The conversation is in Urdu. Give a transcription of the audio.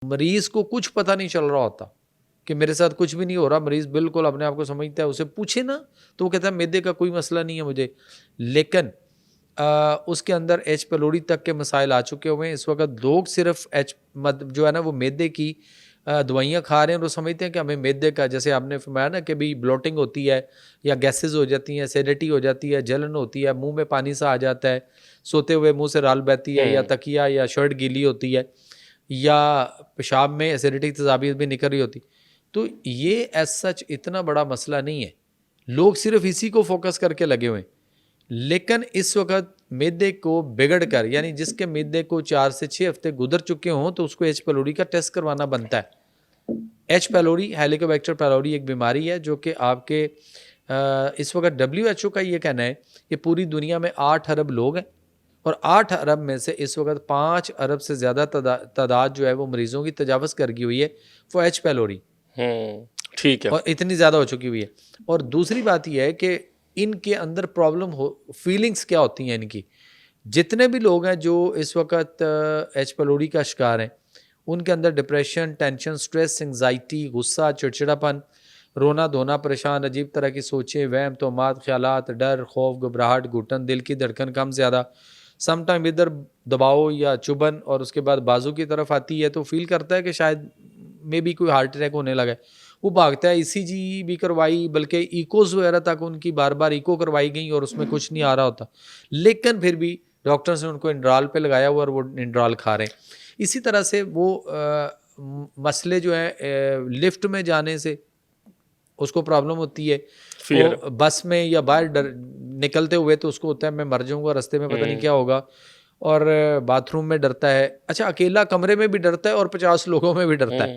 مریض کو کچھ پتہ نہیں چل رہا ہوتا کہ میرے ساتھ کچھ بھی نہیں ہو رہا, مریض بالکل اپنے آپ کو سمجھتا ہے, اسے پوچھے نا تو وہ کہتا ہے معدے کا کوئی مسئلہ نہیں ہے مجھے, لیکن اس کے اندر ایچ پیلوری تک کے مسائل آ چکے ہوئے ہیں. اس وقت لوگ صرف جو ہے نا وہ معدے کی دوائیاں کھا رہے ہیں اور وہ سمجھتے ہیں کہ ہمیں معدے کا, جیسے آپ نے فرمایا نا کہ بھی بلوٹنگ ہوتی ہے یا گیسز ہو جاتی ہیں, ایسیڈیٹی ہو جاتی ہے, جلن ہوتی ہے, منہ میں پانی سا آ جاتا ہے, سوتے ہوئے منہ سے رال بہتی ہے, یا تکیا یا شرٹ گیلی ہوتی ہے, یا پیشاب میں ایسیڈیٹی تیزابیت بھی نکل رہی ہوتی. تو یہ ایز سچ اتنا بڑا مسئلہ نہیں ہے, لوگ صرف اسی کو فوکس کر کے لگے ہوئے ہیں. لیکن اس وقت معدے کو بگڑ کر, یعنی جس کے معدے کو 4 سے 6 ہفتے گزر چکے ہوں تو اس کو ایچ پیلوری کا ٹیسٹ کروانا بنتا ہے. ایچ پیلوری, ہیلیکوبیکٹر پیلوری ایک بیماری ہے جو کہ آپ کے اس وقت WHO کا یہ کہنا ہے کہ پوری دنیا میں 8 ارب لوگ ہیں, اور 8 ارب میں سے اس وقت 5 ارب سے زیادہ تعداد جو ہے وہ مریضوں کی تجاوز کر گئی ہوئی ہے وہ ایچ پیلوری, ٹھیک ہے, اور اتنی زیادہ ہو چکی ہوئی ہے. اور دوسری بات یہ ہے کہ ان کے اندر پرابلم فیلنگز کیا ہوتی ہیں ان کی. جتنے بھی لوگ ہیں جو اس وقت ایچ پیلوری کا شکار ہیں, ان کے اندر ڈپریشن, ٹینشن, سٹریس, انگزائٹی, غصہ, چڑچڑا پن, رونا دھونا, پریشان, عجیب طرح کی سوچیں, وہم, توہمات, خیالات, ڈر, خوف, گھبراہٹ, گھٹن, دل کی دھڑکن کم زیادہ, سم ٹائم ادھر دباؤ یا چبھن, اور اس کے بعد بازو کی طرف آتی ہے تو فیل کرتا ہے کہ شاید میں بھی کوئی ہارٹ اٹیک ہونے لگا ہے. وہ بھاگتا ہے, ECG بھی کروائی, بلکہ ایکوز وغیرہ تک ان کی بار بار ایکو کروائی گئی اور اس میں کچھ نہیں آ رہا ہوتا, لیکن پھر بھی ڈاکٹرز نے ان کو انڈرال پہ لگایا ہوا اور وہ انڈرال کھا رہے ہیں. اسی طرح سے وہ مسئلے جو ہیں لفٹ میں جانے سے اس کو پرابلم ہوتی ہے, وہ بس میں یا باہر نکلتے ہوئے تو اس کو ہوتا ہے میں مر جاؤں گا رستے میں, پتہ نہیں کیا ہوگا, اور باتھ روم میں ڈرتا ہے. اچھا, اکیلا کمرے میں بھی ڈرتا ہے اور 50 لوگوں میں بھی ڈرتا ہے.